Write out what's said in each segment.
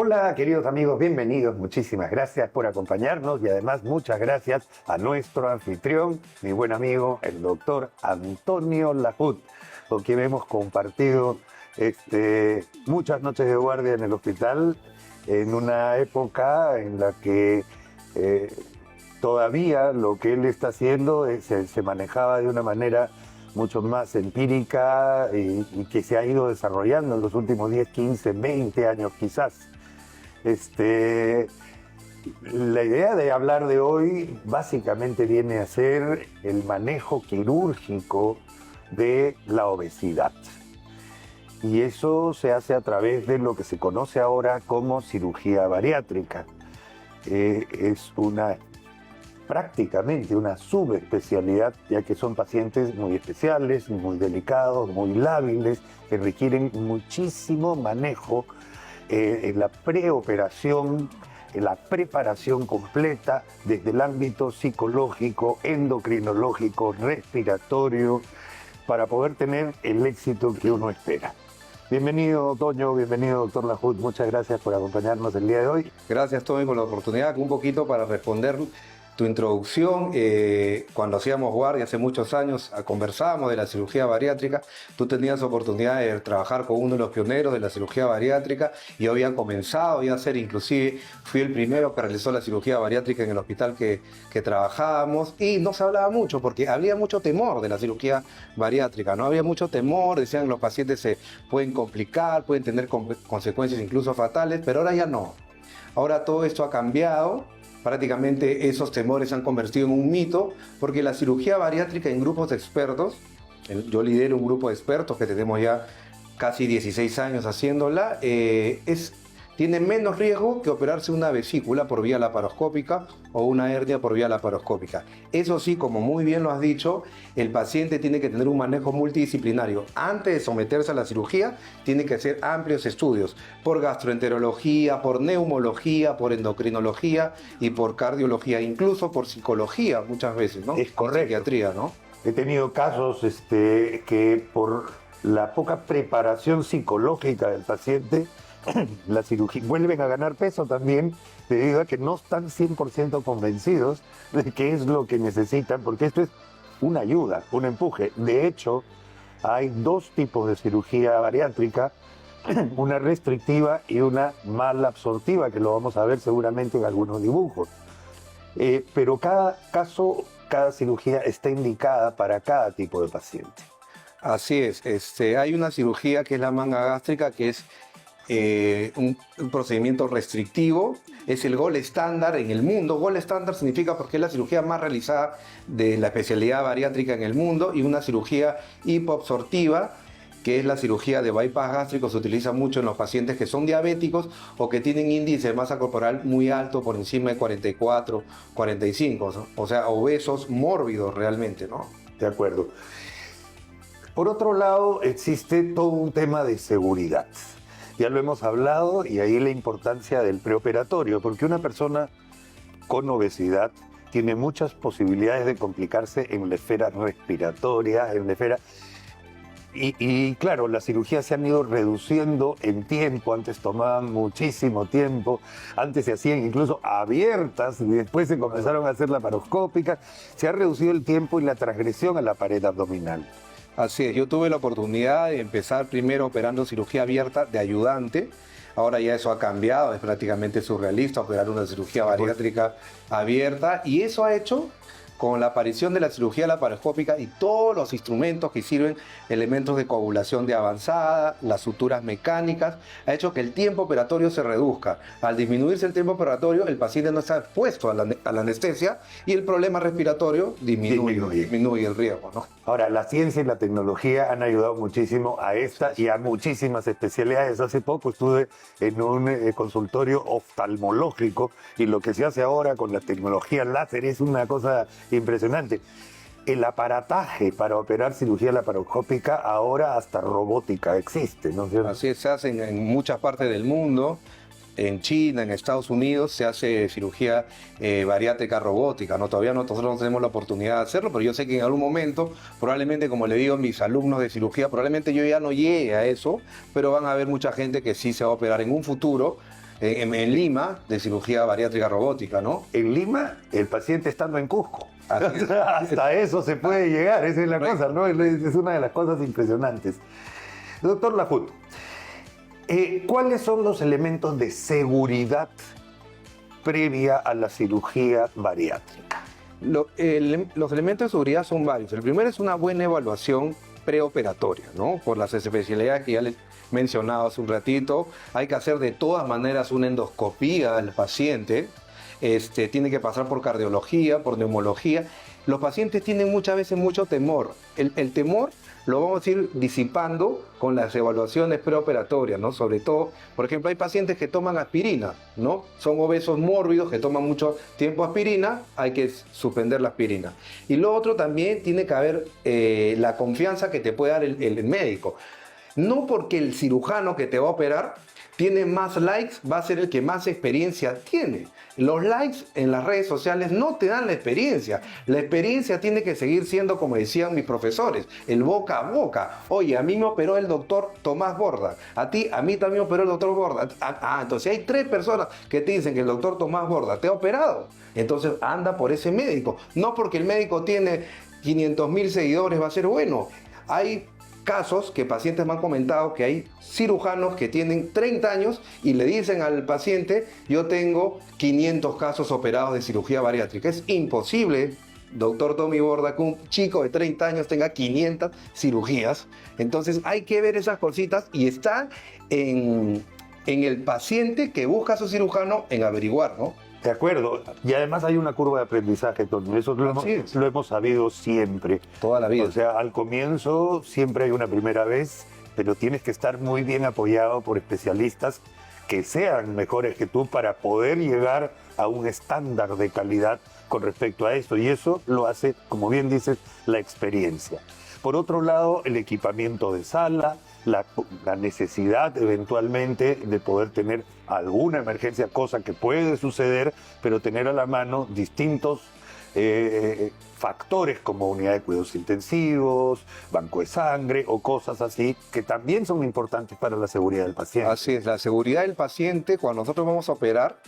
Hola, queridos amigos, bienvenidos. Muchísimas gracias por acompañarnos y además muchas gracias a nuestro anfitrión, mi buen amigo, el doctor Antonio Lajut, con quien hemos compartido muchas noches de guardia en el hospital en una época en la que todavía lo que él está haciendo se manejaba de una manera mucho más empírica y que se ha ido desarrollando en los últimos 10, 15, 20 años quizás. La idea de hablar de hoy básicamente viene a ser el manejo quirúrgico de la obesidad. Y eso se hace a través de lo que se conoce ahora como cirugía bariátrica. Es prácticamente una subespecialidad, ya que son pacientes muy especiales, muy delicados, muy lábiles, que requieren muchísimo manejo en la preoperación, en la preparación completa, desde el ámbito psicológico, endocrinológico, respiratorio, para poder tener el éxito que uno espera. Bienvenido, Toño, bienvenido, doctor Lajut. Muchas gracias por acompañarnos el día de hoy. Gracias, Tommy, por la oportunidad. Un poquito para responder tu introducción. Cuando hacíamos guardia hace muchos años, conversábamos de la cirugía bariátrica. Tú tenías oportunidad de trabajar con uno de los pioneros de la cirugía bariátrica. Yo había comenzado a hacer, inclusive fui el primero que realizó la cirugía bariátrica en el hospital que trabajábamos, y no se hablaba mucho porque había mucho temor de la cirugía bariátrica, ¿no? Había mucho temor, decían los pacientes se pueden complicar, pueden tener consecuencias incluso fatales, pero ahora ya no. Ahora todo esto ha cambiado. Prácticamente esos temores se han convertido en un mito, porque la cirugía bariátrica en grupos de expertos, yo lidero un grupo de expertos que tenemos ya casi 16 años haciéndola, tiene menos riesgo que operarse una vesícula por vía laparoscópica o una hernia por vía laparoscópica. Eso sí, como muy bien lo has dicho, el paciente tiene que tener un manejo multidisciplinario. Antes de someterse a la cirugía, tiene que hacer amplios estudios por gastroenterología, por neumología, por endocrinología y por cardiología, incluso por psicología muchas veces, ¿no? Es correcto. Psiquiatría, ¿no? He tenido casos que por la poca preparación psicológica del paciente, la cirugía, vuelven a ganar peso también, debido a que no están 100% convencidos de qué es lo que necesitan, porque esto es una ayuda, un empuje. De hecho, hay dos tipos de cirugía bariátrica, una restrictiva y una malabsortiva, que lo vamos a ver seguramente en algunos dibujos. Pero cada caso, cada cirugía está indicada para cada tipo de paciente. Así es, hay una cirugía que es la manga gástrica, que es un procedimiento restrictivo, es el gold estándar en el mundo. Gold estándar significa porque es la cirugía más realizada de la especialidad bariátrica en el mundo, y una cirugía hipoabsortiva, que es la cirugía de bypass gástrico, se utiliza mucho en los pacientes que son diabéticos o que tienen índice de masa corporal muy alto, por encima de 44, 45, ¿no? O sea, obesos mórbidos realmente, ¿no? De acuerdo. Por otro lado, existe todo un tema de seguridad. Ya lo hemos hablado, y ahí la importancia del preoperatorio, porque una persona con obesidad tiene muchas posibilidades de complicarse en la esfera respiratoria, en la esfera... Y claro, las cirugías se han ido reduciendo en tiempo. Antes tomaban muchísimo tiempo, antes se hacían incluso abiertas y después se comenzaron a hacer laparoscópicas. Se ha reducido el tiempo y la transgresión a la pared abdominal. Así es, yo tuve la oportunidad de empezar primero operando cirugía abierta de ayudante. Ahora ya eso ha cambiado, es prácticamente surrealista operar una cirugía bariátrica abierta, y eso ha hecho, con la aparición de la cirugía laparoscópica y todos los instrumentos que sirven, elementos de coagulación de avanzada, las suturas mecánicas, ha hecho que el tiempo operatorio se reduzca. Al disminuirse el tiempo operatorio, el paciente no está expuesto a la anestesia, y el problema respiratorio disminuye el riesgo, ¿no? Ahora, la ciencia y la tecnología han ayudado muchísimo a esta y a muchísimas especialidades. Hace poco estuve en un consultorio oftalmológico, y lo que se hace ahora con la tecnología láser es una cosa impresionante. El aparataje para operar cirugía laparoscópica, ahora hasta robótica existe, ¿no es cierto? Así es, se hace en muchas partes del mundo. En China, en Estados Unidos, se hace cirugía bariátrica robótica, ¿no? Todavía nosotros no tenemos la oportunidad de hacerlo, pero yo sé que en algún momento, probablemente, como le digo a mis alumnos de cirugía, probablemente yo ya no llegue a eso, pero van a haber mucha gente que sí se va a operar en un futuro en Lima de cirugía bariátrica robótica, ¿no? En Lima, el paciente estando en Cusco. Así es. Hasta eso se puede llegar, esa es la cosa, ¿no? Es una de las cosas impresionantes. Doctor Lafut, ¿cuáles son los elementos de seguridad previa a la cirugía bariátrica? Los elementos de seguridad son varios. El primero es una buena evaluación preoperatoria, ¿no? Por las especialidades que ya les he mencionado hace un ratito. Hay que hacer de todas maneras una endoscopía del paciente. Tiene que pasar por cardiología, por neumología. Los pacientes tienen muchas veces mucho temor. El temor lo vamos a ir disipando con las evaluaciones preoperatorias, ¿no? Sobre todo, por ejemplo, hay pacientes que toman aspirina, ¿no? Son obesos mórbidos que toman mucho tiempo aspirina, hay que suspender la aspirina. Y lo otro también tiene que haber la confianza que te puede dar el médico. No porque el cirujano que te va a operar tiene más likes, va a ser el que más experiencia tiene. Los likes en las redes sociales no te dan la experiencia. La experiencia tiene que seguir siendo, como decían mis profesores, el boca a boca. Oye, a mí me operó el doctor Tomás Borda. A mí también me operó el doctor Borda. Entonces hay 3 personas que te dicen que el doctor Tomás Borda te ha operado. Entonces anda por ese médico. No porque el médico tiene 500.000 seguidores va a ser bueno. Hay casos que pacientes me han comentado que hay cirujanos que tienen 30 años y le dicen al paciente, yo tengo 500 casos operados de cirugía bariátrica. Es imposible, doctor Tommy Borda, que un chico de 30 años tenga 500 cirugías. Entonces hay que ver esas cositas y está en el paciente que busca a su cirujano en averiguar, ¿no? De acuerdo. Y además hay una curva de aprendizaje, Tony. Eso lo hemos sabido siempre. Toda la vida. O sea, al comienzo siempre hay una primera vez, pero tienes que estar muy bien apoyado por especialistas que sean mejores que tú para poder llegar a un estándar de calidad con respecto a esto. Y eso lo hace, como bien dices, la experiencia. Por otro lado, el equipamiento de sala, la necesidad eventualmente de poder tener alguna emergencia, cosa que puede suceder, pero tener a la mano distintos factores como unidad de cuidados intensivos, banco de sangre o cosas así, que también son importantes para la seguridad del paciente. Así es, la seguridad del paciente, cuando nosotros vamos a operar,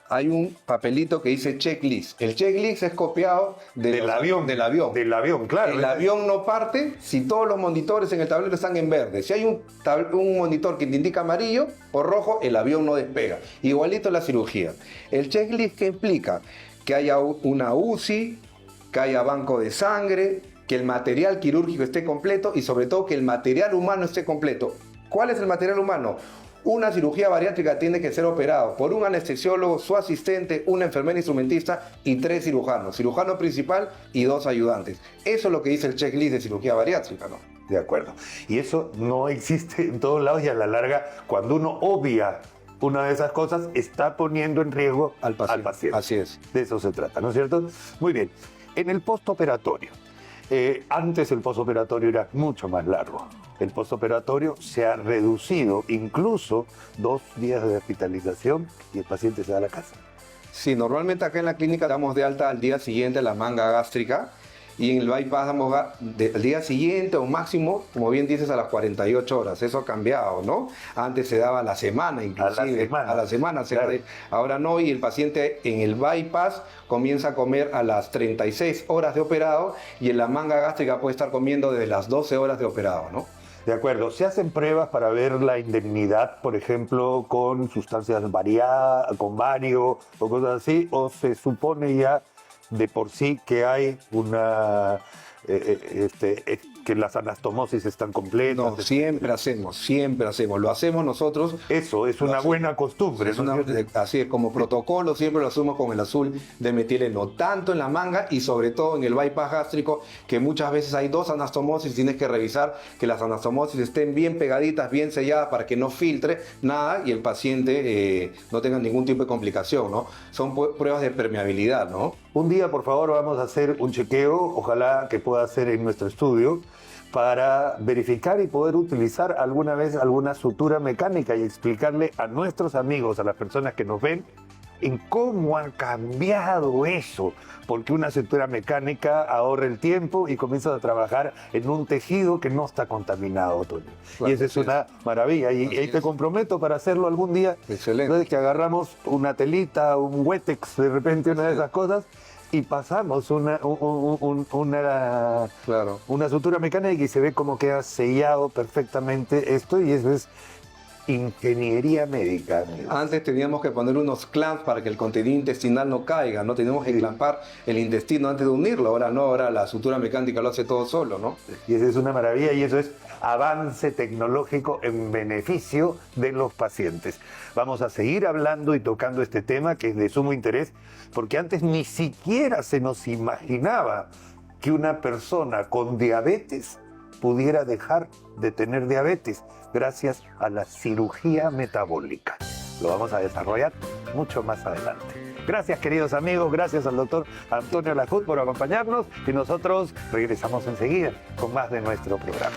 hay un papelito que dice checklist. El checklist es copiado del avión. Del avión. Del avión, claro. El avión no parte si todos los monitores en el tablero están en verde. Si hay un monitor que te indica amarillo o rojo, el avión no despega. Igualito la cirugía. El checklist, ¿qué implica? Que haya una UCI, que haya banco de sangre, que el material quirúrgico esté completo y sobre todo que el material humano esté completo. ¿Cuál es el material humano? Una cirugía bariátrica tiene que ser operado por un anestesiólogo, su asistente, una enfermera instrumentista y 3 cirujanos. Cirujano principal y 2 ayudantes. Eso es lo que dice el checklist de cirugía bariátrica, ¿no? De acuerdo. Y eso no existe en todos lados y a la larga, cuando uno obvia una de esas cosas, está poniendo en riesgo al paciente. Así es. De eso se trata, ¿no es cierto? Muy bien. En el postoperatorio. Antes el postoperatorio era mucho más largo. El postoperatorio se ha reducido incluso 2 días de hospitalización y el paciente se va a la casa. Sí, normalmente acá en la clínica damos de alta al día siguiente la manga gástrica y en el bypass damos al día siguiente o máximo, como bien dices, a las 48 horas. Eso ha cambiado, ¿no? Antes se daba a la semana inclusive. A la semana. Claro. Ahora no, y el paciente en el bypass comienza a comer a las 36 horas de operado y en la manga gástrica puede estar comiendo desde las 12 horas de operado, ¿no? De acuerdo. ¿Se hacen pruebas para ver la indemnidad, por ejemplo, con sustancias variadas, con bario o cosas así? ¿O se supone ya de por sí que hay una que las anastomosis están completas? No, siempre hacemos, lo hacemos nosotros. Eso es una buena costumbre. Así es, como protocolo siempre lo hacemos con el azul de metileno, tanto en la manga y sobre todo en el bypass gástrico, que muchas veces hay 2 anastomosis, tienes que revisar que las anastomosis estén bien pegaditas, bien selladas para que no filtre nada y el paciente no tenga ningún tipo de complicación, ¿no? Son pruebas de permeabilidad, ¿no? Un día, por favor, vamos a hacer un chequeo, ojalá que pueda hacer en nuestro estudio, para verificar y poder utilizar alguna vez alguna sutura mecánica y explicarle a nuestros amigos, a las personas que nos ven, en cómo ha cambiado eso, porque una sutura mecánica ahorra el tiempo y comienza a trabajar en un tejido que no está contaminado, Toño. Claro, y esa es una maravilla. Y ahí te comprometo para hacerlo algún día. Excelente. Entonces, que agarramos una telita, un Wetex, de repente una de esas cosas, y pasamos Claro. una sutura mecánica y se ve cómo queda sellado perfectamente esto, y eso es ingeniería médica, amigo. Antes teníamos que poner unos clamps para que el contenido intestinal no caiga, ¿no? Teníamos que clampar el intestino antes de unirlo. Ahora no, ahora la sutura mecánica lo hace todo solo, ¿no? Y eso es una maravilla, y eso es avance tecnológico en beneficio de los pacientes. Vamos a seguir hablando y tocando este tema que es de sumo interés, porque antes ni siquiera se nos imaginaba que una persona con diabetes pudiera dejar de tener diabetes gracias a la cirugía metabólica. Lo vamos a desarrollar mucho más adelante. Gracias, queridos amigos, gracias al doctor Antonio Lajut por acompañarnos, y nosotros regresamos enseguida con más de nuestro programa.